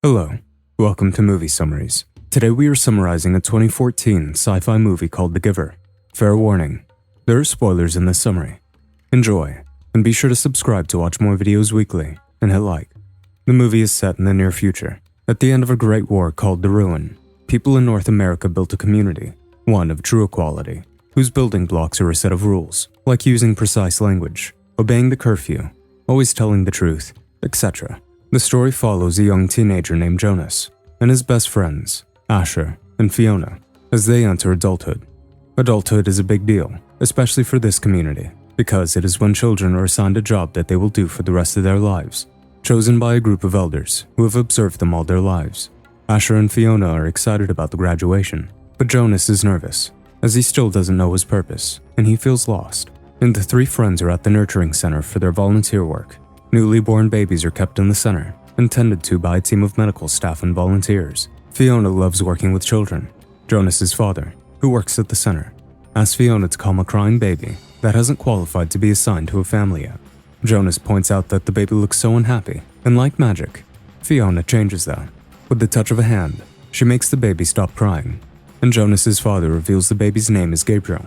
Hello, welcome to Movie Summaries. Today we are summarizing a 2014 sci-fi movie called The Giver. Fair warning, there are spoilers in this summary. Enjoy, and be sure to subscribe to watch more videos weekly, and hit like. The movie is set in the near future. At the end of a great war called The Ruin, people in North America built a community, one of true equality, whose building blocks are a set of rules, like using precise language, obeying the curfew, always telling the truth, etc. The story follows a young teenager named Jonas and his best friends, Asher and Fiona, as they enter adulthood. Adulthood is a big deal, especially for this community, because it is when children are assigned a job that they will do for the rest of their lives, chosen by a group of elders who have observed them all their lives. Asher and Fiona are excited about the graduation, but Jonas is nervous, as he still doesn't know his purpose, and he feels lost. And the three friends are at the nurturing center for their volunteer work. Newly born babies are kept in the center and tended to by a team of medical staff and volunteers. Fiona loves working with children. Jonas's father, who works at the center, asks Fiona to calm a crying baby that hasn't qualified to be assigned to a family yet. Jonas points out that the baby looks so unhappy, and like magic, Fiona changes that. With the touch of a hand, she makes the baby stop crying, and Jonas's father reveals the baby's name is Gabriel.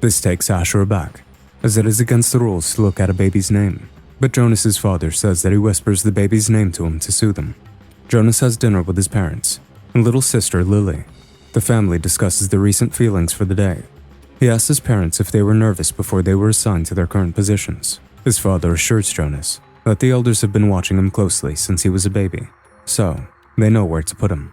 This takes Asher aback, as it is against the rules to look at a baby's name. But Jonas's father says that he whispers the baby's name to him to soothe him. Jonas has dinner with his parents and little sister Lily. The family discusses their recent feelings for the day. He asks his parents if they were nervous before they were assigned to their current positions. His father assures Jonas that the elders have been watching him closely since he was a baby, so they know where to put him.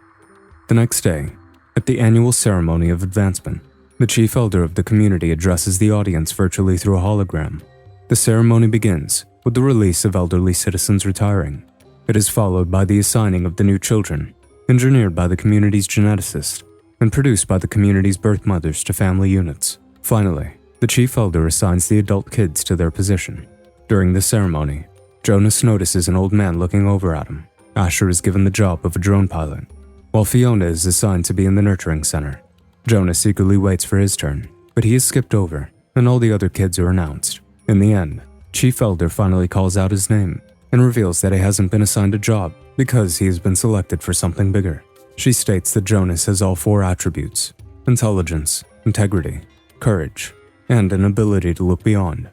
The next day, at the annual ceremony of advancement, the chief elder of the community addresses the audience virtually through a hologram. The ceremony begins with the release of elderly citizens retiring. It is followed by the assigning of the new children, engineered by the community's geneticist and produced by the community's birth mothers to family units. Finally, the chief elder assigns the adult kids to their position. During the ceremony, Jonas notices an old man looking over at him. Asher is given the job of a drone pilot, while Fiona is assigned to be in the nurturing center. Jonas eagerly waits for his turn, but he is skipped over, and all the other kids are announced. In the end, Chief Elder finally calls out his name and reveals that he hasn't been assigned a job because he has been selected for something bigger. She states that Jonas has all four attributes: intelligence, integrity, courage, and an ability to look beyond,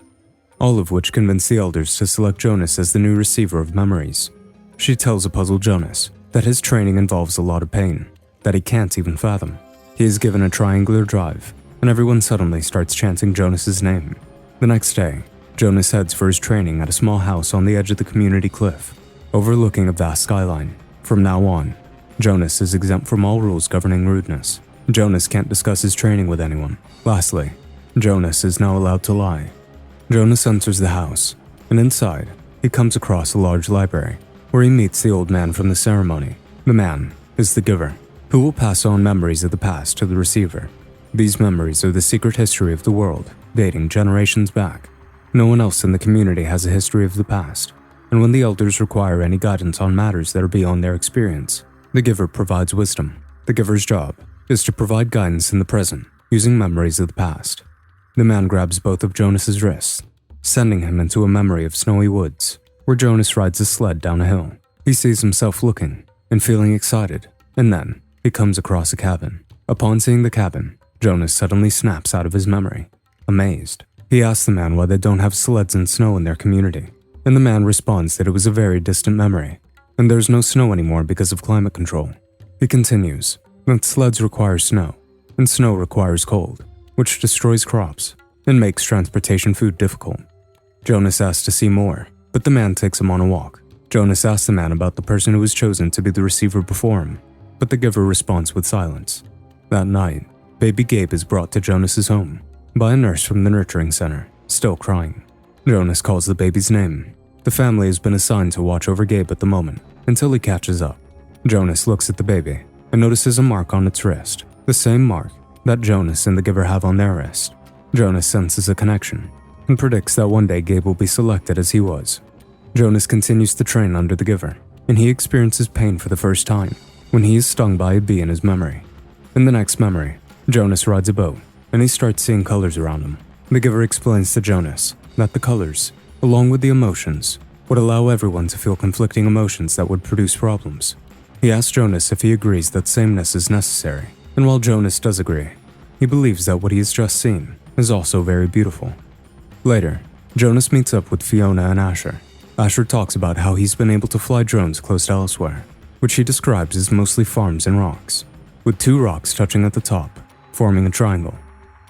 all of which convince the elders to select Jonas as the new receiver of memories. She tells a puzzled Jonas that his training involves a lot of pain that he can't even fathom. He is given a triangular drive, and everyone suddenly starts chanting Jonas's name. The next day, Jonas heads for his training at a small house on the edge of the community cliff, overlooking a vast skyline. From now on, Jonas is exempt from all rules governing rudeness. Jonas can't discuss his training with anyone. Lastly, Jonas is now allowed to lie. Jonas enters the house, and inside, he comes across a large library, where he meets the old man from the ceremony. The man is the giver, who will pass on memories of the past to the receiver. These memories are the secret history of the world, dating generations back. No one else in the community has a history of the past, and when the elders require any guidance on matters that are beyond their experience, the giver provides wisdom. The giver's job is to provide guidance in the present, using memories of the past. The man grabs both of Jonas's wrists, sending him into a memory of snowy woods, where Jonas rides a sled down a hill. He sees himself looking and feeling excited, and then he comes across a cabin. Upon seeing the cabin, Jonas suddenly snaps out of his memory, amazed. He asks the man why they don't have sleds and snow in their community, and the man responds that it was a very distant memory, and there's no snow anymore because of climate control. He continues that sleds require snow, and snow requires cold, which destroys crops and makes transportation food difficult. Jonas asks to see more, but the man takes him on a walk. Jonas asks the man about the person who was chosen to be the receiver before him, but the giver responds with silence. That night, baby Gabe is brought to Jonas's home by a nurse from the nurturing center, still crying. Jonas calls the baby's name. The family has been assigned to watch over Gabe at the moment, until he catches up. Jonas looks at the baby and notices a mark on its wrist, the same mark that Jonas and the giver have on their wrist. Jonas senses a connection, and predicts that one day Gabe will be selected as he was. Jonas continues to train under the giver, and he experiences pain for the first time, when he is stung by a bee in his memory. In the next memory, Jonas rides a boat, and he starts seeing colors around him. The giver explains to Jonas that the colors, along with the emotions, would allow everyone to feel conflicting emotions that would produce problems. He asks Jonas if he agrees that sameness is necessary, and while Jonas does agree, he believes that what he has just seen is also very beautiful. Later, Jonas meets up with Fiona and Asher. Asher talks about how he's been able to fly drones close to elsewhere, which he describes as mostly farms and rocks, with 2 rocks touching at the top, forming a triangle.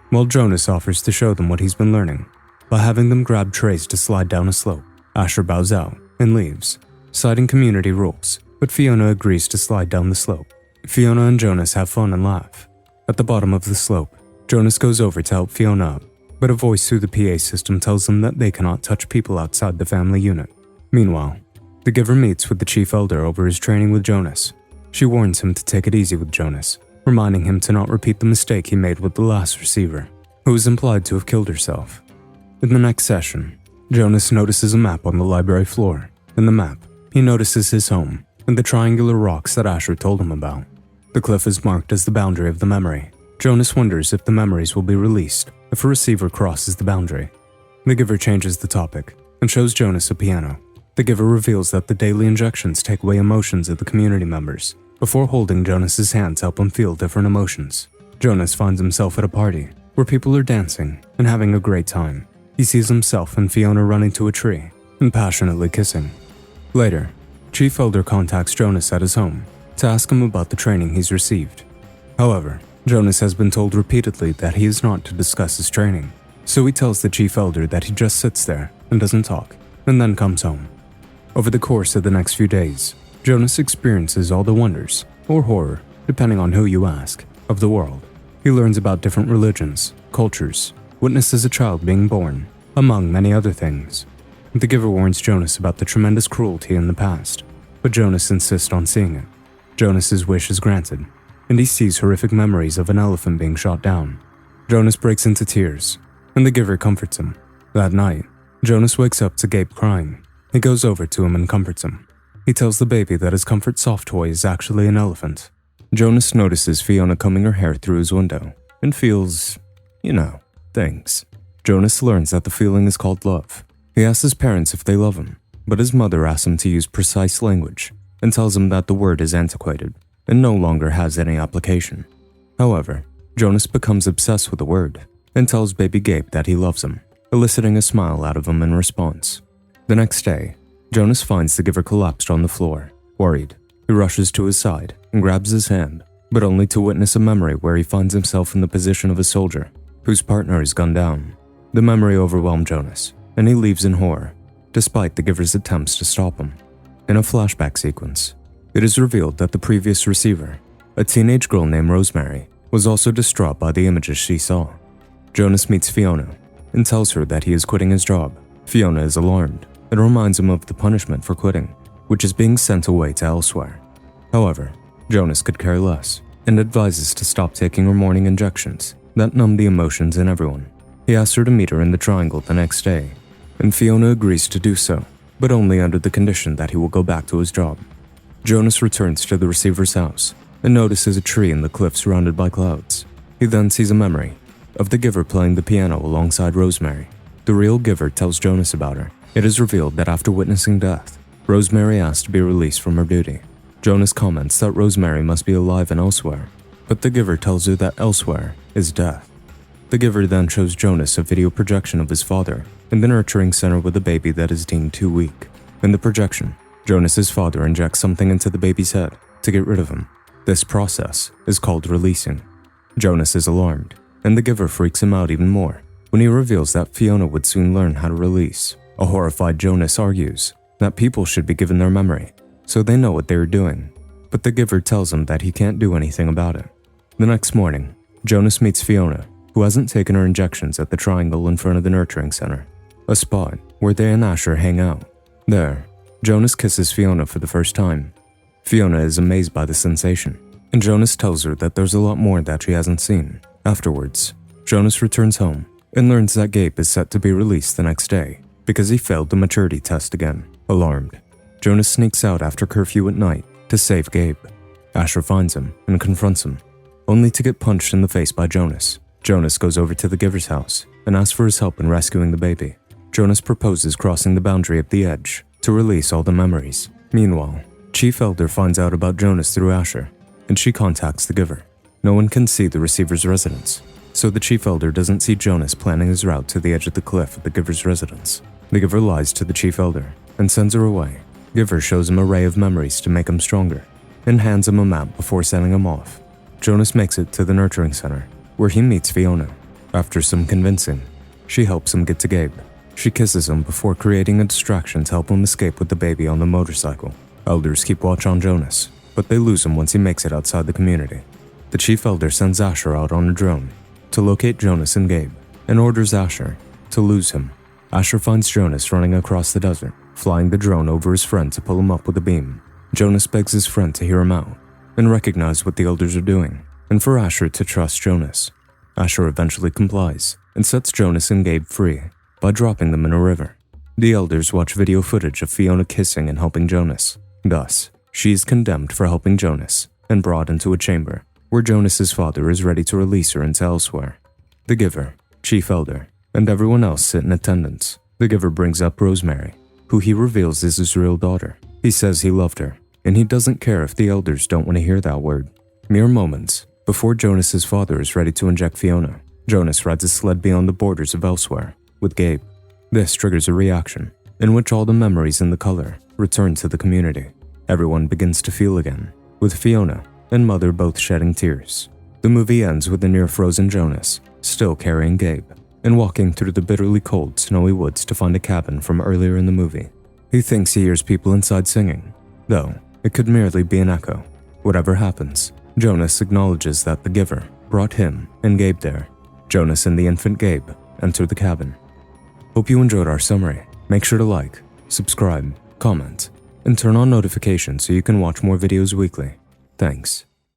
While Jonas offers to show them what he's been learning by having them grab trays to slide down a slope. Asher bows out and leaves, citing community rules, but Fiona agrees to slide down the slope. Fiona and Jonas have fun and laugh. At the bottom of the slope, Jonas goes over to help Fiona up, but a voice through the PA system tells them that they cannot touch people outside the family unit. Meanwhile, the Giver meets with the Chief Elder over his training with Jonas. She warns him to take it easy with Jonas, reminding him to not repeat the mistake he made with the last receiver, who was implied to have killed herself. In the next session, Jonas notices a map on the library floor. In the map, he notices his home and the triangular rocks that Asher told him about. The cliff is marked as the boundary of the memory. Jonas wonders if the memories will be released if a receiver crosses the boundary. The Giver changes the topic and shows Jonas a piano. The Giver reveals that the daily injections take away emotions of the community members before holding Jonas's hand to help him feel different emotions. Jonas finds himself at a party where people are dancing and having a great time. He sees himself and Fiona running to a tree and passionately kissing. Later, Chief Elder contacts Jonas at his home to ask him about the training he's received. However, Jonas has been told repeatedly that he is not to discuss his training, so he tells the Chief Elder that he just sits there and doesn't talk, and then comes home. Over the course of the next few days, Jonas experiences all the wonders, or horror, depending on who you ask, of the world. He learns about different religions, cultures, witnesses a child being born, among many other things. The Giver warns Jonas about the tremendous cruelty in the past, but Jonas insists on seeing it. Jonas's wish is granted, and he sees horrific memories of an elephant being shot down. Jonas breaks into tears, and the Giver comforts him. That night, Jonas wakes up to Gabe crying. He goes over to him and comforts him. He tells the baby that his comfort soft toy is actually an elephant. Jonas notices Fiona combing her hair through his window and feels, things. Jonas learns that the feeling is called love. He asks his parents if they love him, but his mother asks him to use precise language and tells him that the word is antiquated and no longer has any application. However, Jonas becomes obsessed with the word and tells baby Gabe that he loves him, eliciting a smile out of him in response. The next day, Jonas finds the Giver collapsed on the floor. Worried, he rushes to his side and grabs his hand, but only to witness a memory where he finds himself in the position of a soldier whose partner is gunned down. The memory overwhelmed Jonas, and he leaves in horror, despite the Giver's attempts to stop him. In a flashback sequence, it is revealed that the previous receiver, a teenage girl named Rosemary, was also distraught by the images she saw. Jonas meets Fiona and tells her that he is quitting his job. Fiona is alarmed and reminds him of the punishment for quitting, which is being sent away to elsewhere. However, Jonas could care less and advises to stop taking her morning injections that numb the emotions in everyone. He asks her to meet her in the triangle the next day, and Fiona agrees to do so, but only under the condition that he will go back to his job. Jonas returns to the receiver's house and notices a tree in the cliff surrounded by clouds. He then sees a memory of the Giver playing the piano alongside Rosemary. The real Giver tells Jonas about her. It is revealed that after witnessing death, Rosemary asked to be released from her duty. Jonas comments that Rosemary must be alive and elsewhere, but the Giver tells her that elsewhere is death. The Giver then shows Jonas a video projection of his father in the nurturing center with a baby that is deemed too weak. In the projection, Jonas's father injects something into the baby's head to get rid of him. This process is called releasing. Jonas is alarmed, and the Giver freaks him out even more when he reveals that Fiona would soon learn how to release. A horrified Jonas argues that people should be given their memory so they know what they are doing, but the Giver tells him that he can't do anything about it. The next morning, Jonas meets Fiona, who hasn't taken her injections at the triangle in front of the nurturing center, a spot where they and Asher hang out. There, Jonas kisses Fiona for the first time. Fiona is amazed by the sensation, and Jonas tells her that there's a lot more that she hasn't seen. Afterwards, Jonas returns home and learns that Gabe is set to be released the next day because he failed the maturity test again. Alarmed, Jonas sneaks out after curfew at night to save Gabe. Asher finds him and confronts him, only to get punched in the face by Jonas. Jonas goes over to the Giver's house and asks for his help in rescuing the baby. Jonas proposes crossing the boundary of the edge to release all the memories. Meanwhile, Chief Elder finds out about Jonas through Asher, and she contacts the Giver. No one can see the receiver's residence, so the Chief Elder doesn't see Jonas planning his route to the edge of the cliff at the Giver's residence. The Giver lies to the Chief Elder and sends her away. Giver shows him an array of memories to make him stronger, and hands him a map before sending him off. Jonas makes it to the nurturing center, where he meets Fiona. After some convincing, she helps him get to Gabe. She kisses him before creating a distraction to help him escape with the baby on the motorcycle. Elders keep watch on Jonas, but they lose him once he makes it outside the community. The Chief Elder sends Asher out on a drone to locate Jonas and Gabe, and orders Asher to lose him. Asher finds Jonas running across the desert, flying the drone over his friend to pull him up with a beam. Jonas begs his friend to hear him out and recognize what the elders are doing, and for Asher to trust Jonas. Asher eventually complies and sets Jonas and Gabe free by dropping them in a river. The elders watch video footage of Fiona kissing and helping Jonas. Thus, she is condemned for helping Jonas and brought into a chamber where Jonas's father is ready to release her into elsewhere. The Giver, Chief Elder, and everyone else sit in attendance. The Giver brings up Rosemary, who he reveals is his real daughter. He says he loved her, and he doesn't care if the elders don't want to hear that word. Mere moments before Jonas's father is ready to inject Fiona, Jonas rides a sled beyond the borders of elsewhere with Gabe. This triggers a reaction, in which all the memories in the color return to the community. Everyone begins to feel again, with Fiona and Mother both shedding tears. The movie ends with a near-frozen Jonas, still carrying Gabe, and walking through the bitterly cold, snowy woods to find a cabin from earlier in the movie. He thinks he hears people inside singing, though it could merely be an echo. Whatever happens, Jonas acknowledges that the Giver brought him and Gabe there. Jonas and the infant Gabe enter the cabin. Hope you enjoyed our summary. Make sure to like, subscribe, comment, and turn on notifications so you can watch more videos weekly. Thanks.